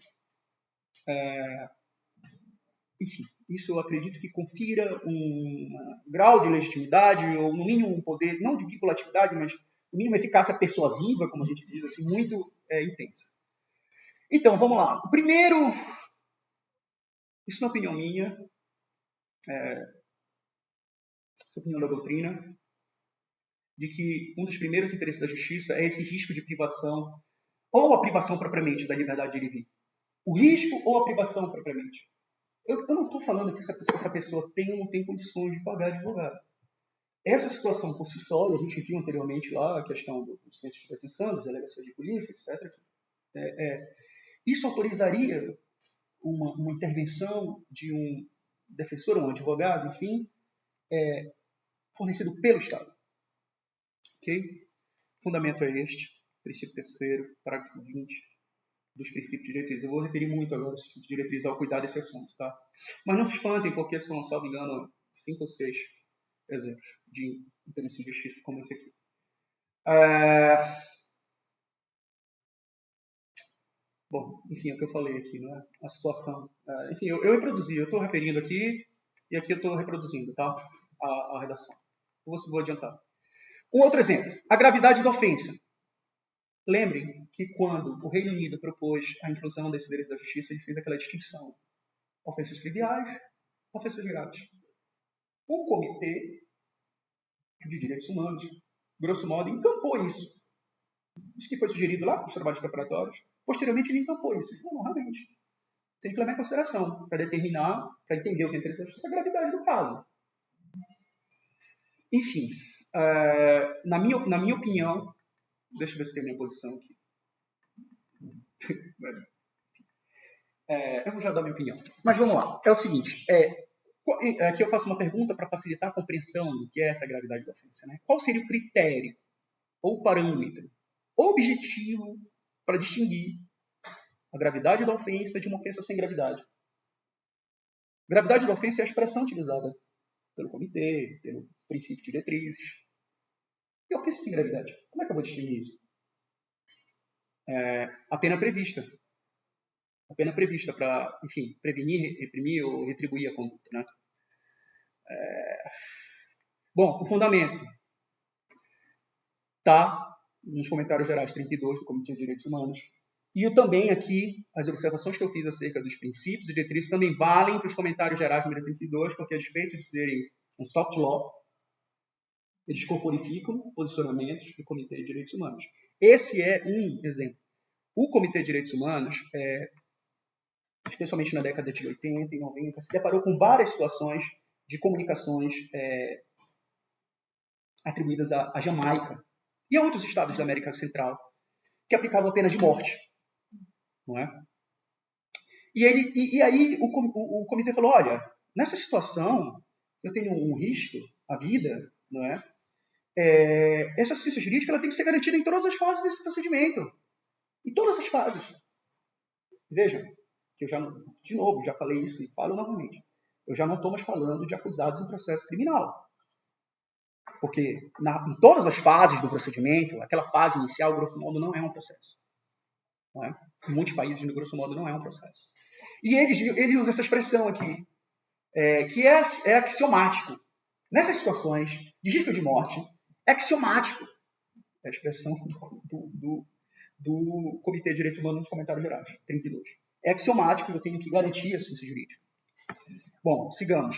enfim, isso eu acredito que confira um grau de legitimidade, ou no mínimo um poder, não de vinculatividade, mas no mínimo eficácia persuasiva, como a gente diz, assim, muito intensa. Então, vamos lá. O primeiro, isso na opinião minha, opinião da doutrina, de que um dos primeiros interesses da justiça é esse risco de privação, ou a privação propriamente da liberdade de ir e vir. O risco ou a privação propriamente. Eu não estou falando que essa pessoa tem ou não tem condições de pagar advogado. Essa situação por si só, e a gente viu anteriormente lá a questão dos centros de detenção, das delegações de polícia, etc. Isso autorizaria uma intervenção de um defensor, um advogado, enfim, fornecido pelo Estado. Ok? O fundamento é este, princípio 3º, parágrafo 20 dos princípios diretrizes. Eu vou referir muito agora aos princípios diretrizes ao cuidar desse assunto, tá? Mas não se espantem, porque são, salvo engano, 5 ou 6 exemplos de intervenção de justiça como esse aqui. Bom, enfim, é o que eu falei aqui, não é? A situação. Enfim, eu reproduzi, eu estou referindo aqui, e aqui eu estou reproduzindo, tá? A redação. Vou adiantar. Um outro exemplo, a gravidade da ofensa. Lembrem que quando o Reino Unido propôs a inclusão desses direitos da justiça, ele fez aquela distinção. Ofensas triviais, ofensas graves. O Comitê de Direitos Humanos, grosso modo, encampou isso. Isso que foi sugerido lá nos trabalhos preparatórios. Posteriormente, ele encampou isso. Ele falou, não, realmente, tem que levar em consideração para determinar, para entender o que é interesse da justiça, a gravidade do caso. Enfim, na minha opinião, deixa eu ver se tem a minha posição aqui. Eu vou já dar a minha opinião. Mas vamos lá. É o seguinte, aqui eu faço uma pergunta para facilitar a compreensão do que é essa gravidade da ofensa. Né? Qual seria o critério ou parâmetro objetivo para distinguir a gravidade da ofensa de uma ofensa sem gravidade? Gravidade da ofensa é a expressão utilizada pelo comitê, pelo princípio de diretrizes. E ofensa sem gravidade? Como é que eu vou distinguir isso? A pena prevista. A pena prevista para, enfim, prevenir, reprimir ou retribuir a conduta. Né? Bom, o fundamento está nos comentários gerais 32 do Comitê de Direitos Humanos. E eu também aqui, as observações que eu fiz acerca dos princípios e diretrizes também valem para os comentários gerais número 32, porque a despeito de serem um soft law, eles corporificam posicionamentos do Comitê de Direitos Humanos. Esse é um exemplo. O Comitê de Direitos Humanos, especialmente na década de 80 e 90, se deparou com várias situações de comunicações atribuídas à Jamaica e a outros estados da América Central, que aplicavam a pena de morte. Não é? E aí o comitê falou, olha, nessa situação eu tenho um risco à vida, não é? Essa assistência jurídica ela tem que ser garantida em todas as fases desse procedimento. Em todas as fases. Vejam, que eu já, de novo, já falei isso e falo novamente. Eu já não estou mais falando de acusados em processo criminal. Porque em todas as fases do procedimento, aquela fase inicial, grosso modo, não é um processo. Não é? Em muitos países, grosso modo, não é um processo. E ele usa essa expressão aqui, que é axiomático. Nessas situações de risco de morte, é axiomático. É a expressão do Comitê de Direitos Humanos nos comentários gerais, 32. É axiomático, eu tenho que garantir a assistência jurídica. Bom, sigamos.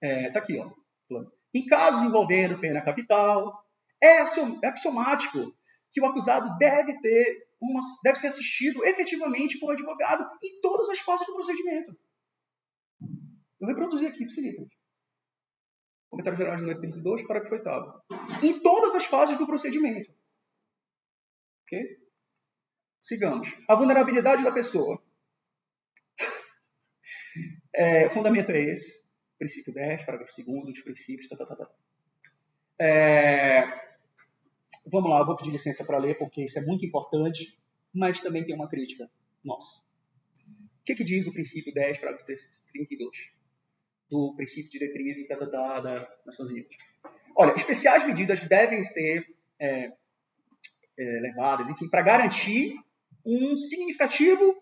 Está aqui, ó. Em casos envolvendo pena capital, é axiomático que o acusado deve ser assistido efetivamente por um advogado em todas as fases do procedimento. Eu reproduzi aqui, facilita. Comentário geral de número 32, parágrafo 8º. Em todas as fases do procedimento. Ok? Sigamos. A vulnerabilidade da pessoa. O fundamento é esse. Princípio 10, parágrafo 2º, dos princípios. Vamos lá, eu vou pedir licença para ler, porque isso é muito importante, mas também tem uma crítica nossa. que diz o princípio 10, parágrafo 32 do princípio de diretrizes das Nações Unidas? Olha, especiais medidas devem ser levadas, enfim, para garantir um significativo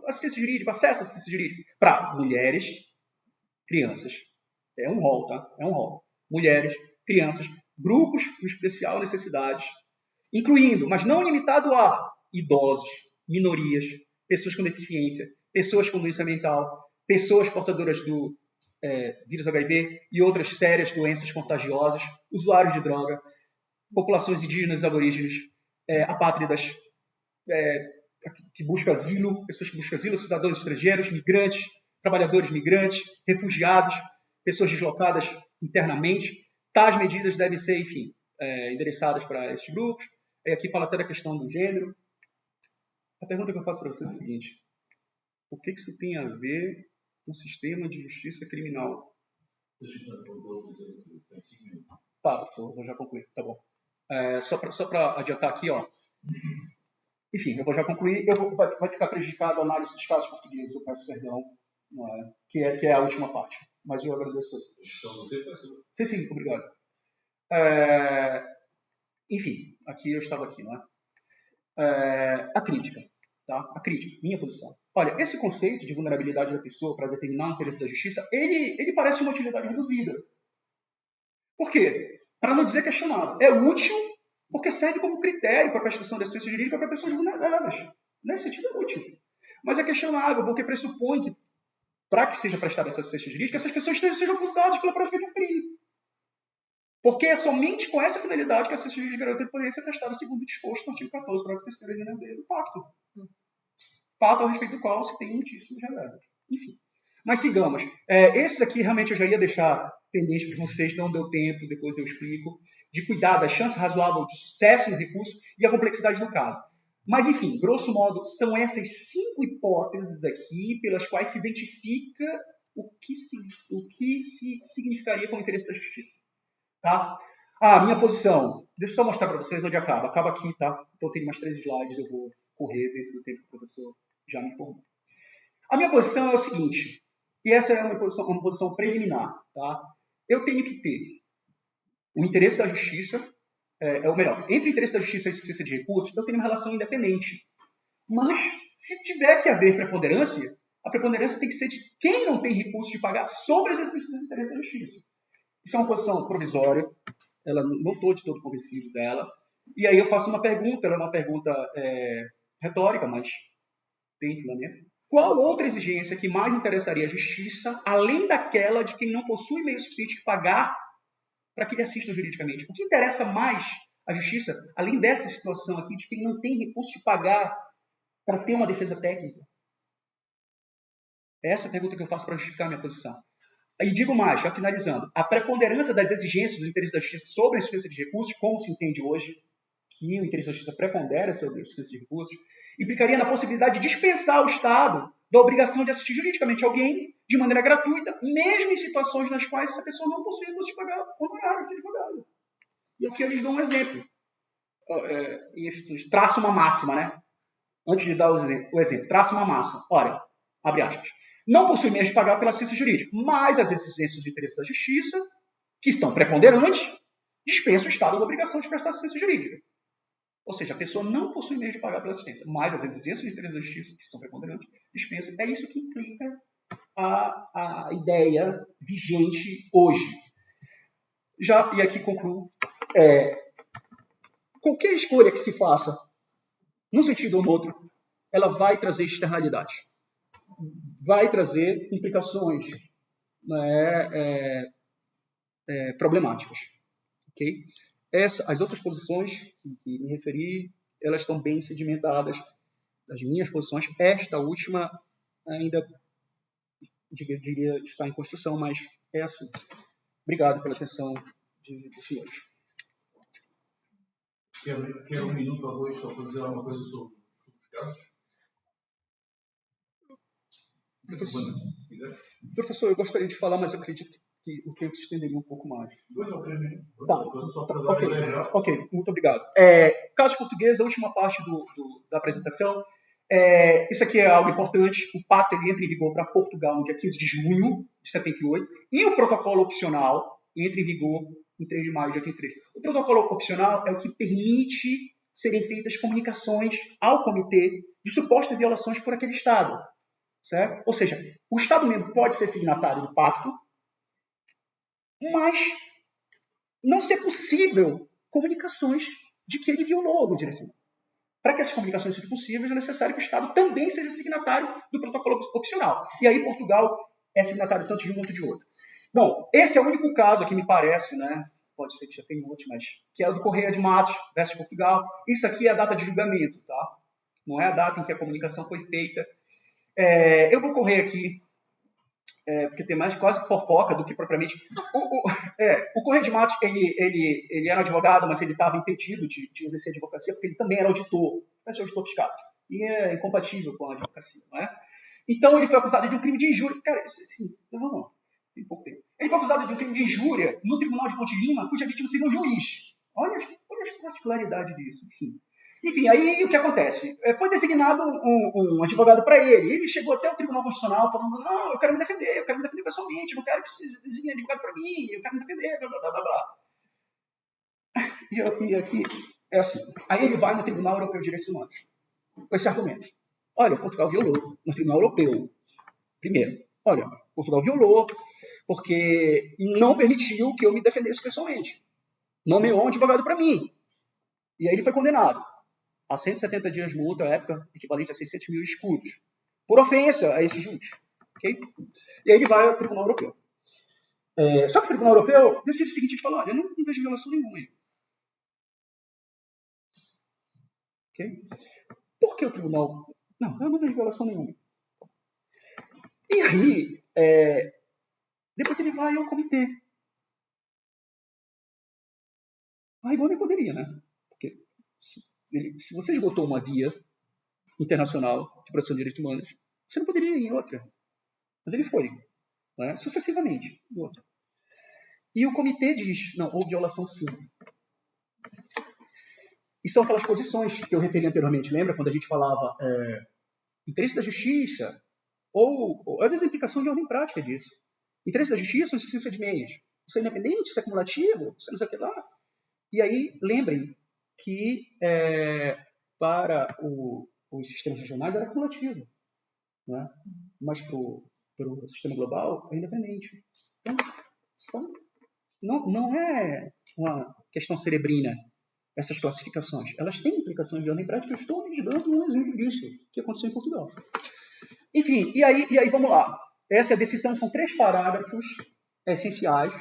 assistência jurídica, acesso à assistência jurídica para mulheres, crianças. É um rol, tá? É um rol. Mulheres, crianças, grupos com especial necessidades, incluindo, mas não limitado a idosos, minorias, pessoas com deficiência, pessoas com doença mental, pessoas portadoras do vírus HIV e outras sérias doenças contagiosas, usuários de droga, populações indígenas, aborígenes, apátridas, que buscam asilo, pessoas que buscam asilo, cidadãos estrangeiros, migrantes, trabalhadores migrantes, refugiados, pessoas deslocadas internamente. Tais medidas devem ser, enfim, endereçadas para esses grupos. Aqui fala até da questão do gênero. A pergunta que eu faço para você é o seguinte: o que isso tem a ver com o sistema de justiça criminal? Tá, eu já concluí, tá bom. Só para adiantar aqui, ó. Enfim, eu vou já concluir. Vai ficar prejudicado a análise dos casos portugueses, eu peço perdão, não é? Que é a última parte. Mas eu agradeço a vocês. Sim, obrigado. Enfim, aqui eu estava aqui, não é? A crítica, tá? A crítica, minha posição. Olha, esse conceito de vulnerabilidade da pessoa para determinar o interesse da justiça, ele parece uma utilidade reduzida. Por quê? Para não dizer questionado. É útil porque serve como critério para a prestação de assistência jurídica para pessoas vulneráveis. Nesse sentido é útil. Mas é questionável porque pressupõe que, para que seja prestada essa assistência jurídica, essas pessoas sejam acusadas pela prática de um crime. Porque é somente com essa finalidade que a assistência jurídica gratuita poderia ser prestada segundo o disposto no artigo 14, parágrafo 3º do Pacto. Fato ao respeito do qual se tem muitíssimos reservas. Enfim. Mas sigamos. Esses aqui realmente eu já ia deixar pendente para vocês, não deu tempo, depois eu explico, de cuidar da chance razoável de sucesso no recurso e a complexidade do caso. Mas, enfim, grosso modo, são essas 5 hipóteses aqui pelas quais se identifica o que se significaria como interesse da justiça. Tá? Minha posição. Deixa eu só mostrar para vocês onde acaba. Acaba aqui, tá? Então eu tenho mais 3 slides, eu vou correr dentro do tempo que o professor já me informou. A minha posição é o seguinte, e essa é uma posição preliminar, tá? Eu tenho que ter o interesse da justiça, ou melhor, entre o interesse da justiça e a suficiência de recursos, eu tenho uma relação independente. Mas, se tiver que haver preponderância, a preponderância tem que ser de quem não tem recursos de pagar sobre os exercícios do interesse da justiça. Isso é uma posição provisória, não estou de todo convencido dela. E aí eu faço uma pergunta, ela é uma pergunta retórica, mas tem fundamento. Qual outra exigência que mais interessaria a justiça, além daquela de quem não possui meio suficiente de pagar para que lhe assistam juridicamente? O que interessa mais a justiça, além dessa situação aqui de quem não tem recurso de pagar para ter uma defesa técnica? Essa é a pergunta que eu faço para justificar a minha posição. E digo mais, já finalizando, a preponderância das exigências dos interesses da justiça sobre a insuficiência de recursos, como se entende hoje, que o interesse da justiça prepondera sobre a insuficiência de recursos, implicaria na possibilidade de dispensar o Estado da obrigação de assistir juridicamente alguém de maneira gratuita, mesmo em situações nas quais essa pessoa não possui recursos de pagar honorário de advogado. E aqui eu lhes dou um exemplo. Traço uma máxima, né? Antes de dar o exemplo, traço uma máxima. Olha, abre aspas. Não possui meios de pagar pela assistência jurídica, mas as exigências de interesse da justiça, que são preponderantes, dispensam o Estado da obrigação de prestar assistência jurídica. Ou seja, a pessoa não possui meio de pagar pela assistência, mas as exigências de interesse da justiça, que são preponderantes, dispensam. É isso que implica a ideia vigente hoje. E aqui concluo. Qualquer escolha que se faça, num sentido ou no outro, ela vai trazer externalidade. Vai trazer implicações problemáticas. Okay? As outras posições que me referi, elas estão bem sedimentadas das minhas posições. Esta última ainda diria está em construção, mas essa. Obrigado pela atenção dos senhores. Quer um minuto ou dois só para dizer alguma coisa sobre os casos? Professor, eu gostaria de falar, mas eu acredito que o tempo se estenderia um pouco mais. 2 ou 3 minutos. Tá. Só para dar Ok, muito obrigado. Caso português, a última parte da apresentação. Isso aqui é algo importante. O pacto ele entra em vigor para Portugal no dia 15 de junho de 78 e o protocolo opcional entra em vigor em 3 de maio de 83. O protocolo opcional é o que permite serem feitas comunicações ao comitê de supostas violações por aquele Estado. Certo? Ou seja, o Estado-membro pode ser signatário do pacto, mas não ser possível comunicações de que ele violou o direito. Para que essas comunicações sejam possíveis, é necessário que o Estado também seja signatário do protocolo opcional. E aí Portugal é signatário tanto de um quanto de outro. Bom, esse é o único caso que me parece, né? Pode ser que já tenha outro, mas que é o do Correia de Matos versus Portugal. Isso aqui é a data de julgamento, tá? Não é a data em que a comunicação foi feita. Eu vou correr aqui, porque tem mais quase fofoca do que propriamente... O Correia de Matos, ele era advogado, mas ele estava impedido de exercer advocacia, porque ele também era auditor, vai ser auditor fiscal. E é incompatível com a advocacia, não é? Então ele foi acusado de um crime de injúria. Cara, assim, não, tem pouco tempo. Ele foi acusado de um crime de injúria no Tribunal de Ponte Lima, cuja vítima seria um juiz. Olha as particularidades disso, Enfim, aí o que acontece? Foi designado um advogado para ele. Ele chegou até o Tribunal Constitucional falando, não, eu quero me defender pessoalmente, não quero que se designe advogado para mim, eu quero me defender, blá, blá, blá, blá. E aqui é assim. Aí ele vai no Tribunal Europeu de Direitos Humanos com esse argumento. Olha, Portugal violou no Tribunal Europeu. Primeiro, olha, Portugal violou porque não permitiu que eu me defendesse pessoalmente. Nomeou um advogado para mim. E aí ele foi condenado a 170 dias de multa, à época, equivalente a 600 mil escudos, por ofensa a esse juiz. Okay? E aí ele vai ao Tribunal Europeu. Só que o Tribunal Europeu decide o seguinte, ele fala, olha, eu não vejo violação nenhuma aí. Okay? Por que o Tribunal... Não, eu não vejo violação nenhuma. E aí, depois ele vai ao comitê. A rigor nem poderia, né? Porque se você esgotou uma via internacional de proteção de direitos humanos, você não poderia ir em outra. Mas ele foi, né? Sucessivamente, em outra. E o comitê diz, não, houve violação sim. E são aquelas posições que eu referi anteriormente, lembra? Quando a gente falava interesse da justiça, ou às vezes a implicação de ordem prática disso. Interesse da justiça ou insuficiência de meios. Isso é independente, isso é acumulativo, isso não sei o que lá. E aí, lembrem que para os sistemas regionais era acumulativo, né? Mas para o sistema global é independente. Então, não é uma questão cerebrina essas classificações. Elas têm implicações de ordem prática. Eu estou lhes dando um exemplo disso, que aconteceu em Portugal. Enfim, e aí vamos lá. Essa é a decisão, são 3 parágrafos essenciais,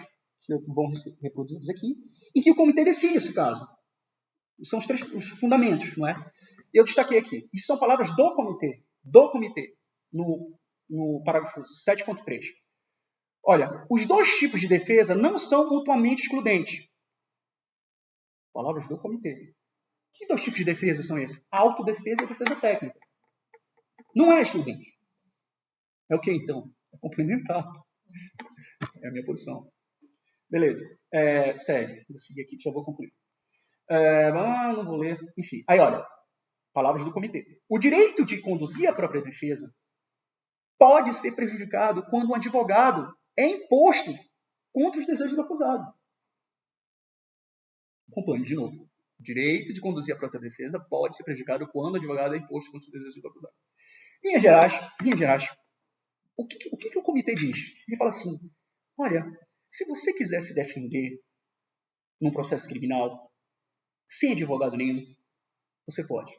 que eu vou reproduzir aqui, em que o comitê decide esse caso. São os fundamentos, não é? Eu destaquei aqui. Isso são palavras do comitê, no parágrafo 7.3. Olha, os 2 tipos de defesa não são mutuamente excludentes. Palavras do comitê. Que 2 tipos de defesa são esses? Autodefesa e defesa técnica. Não é excludente. É o que então? É complementar. É a minha posição. Beleza. Segue. Vou seguir aqui, já vou concluir. Não vou ler. Enfim. Aí, olha. Palavras do comitê. O direito de conduzir a própria defesa pode ser prejudicado quando um advogado é imposto contra os desejos do acusado. Acompanhe de novo. O direito de conduzir a própria defesa pode ser prejudicado quando o advogado é imposto contra os desejos do acusado. Em linhas gerais, o que o comitê diz? Ele fala assim, olha, se você quiser se defender num processo criminal, sem advogado nenhum, você pode.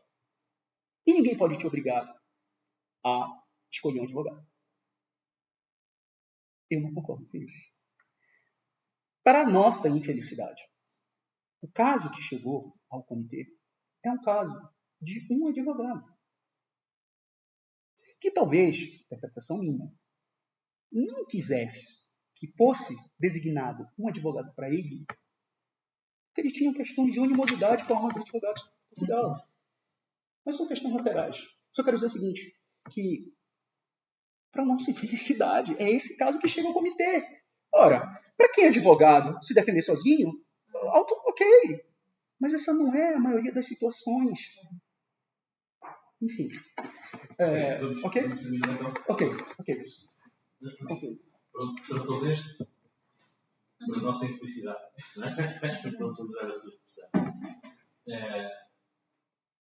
E ninguém pode te obrigar a escolher um advogado. Eu não concordo com isso. Para a nossa infelicidade, o caso que chegou ao comitê é um caso de um advogado. Que talvez, interpretação minha, não quisesse que fosse designado um advogado para ele, porque ele tinha questão de animosidade com os advogados de Portugal. Mas são questões laterais. Só quero dizer o seguinte, que para nossa infelicidade, é esse caso que chega ao comitê. Ora, para quem é advogado se defender sozinho, ok. Mas essa não é a maioria das situações. Enfim. Vamos Ok? terminar então. Ok. Pronto, para todo este, para a nossa infelicidade, não é? Para utilizar a sua expressão.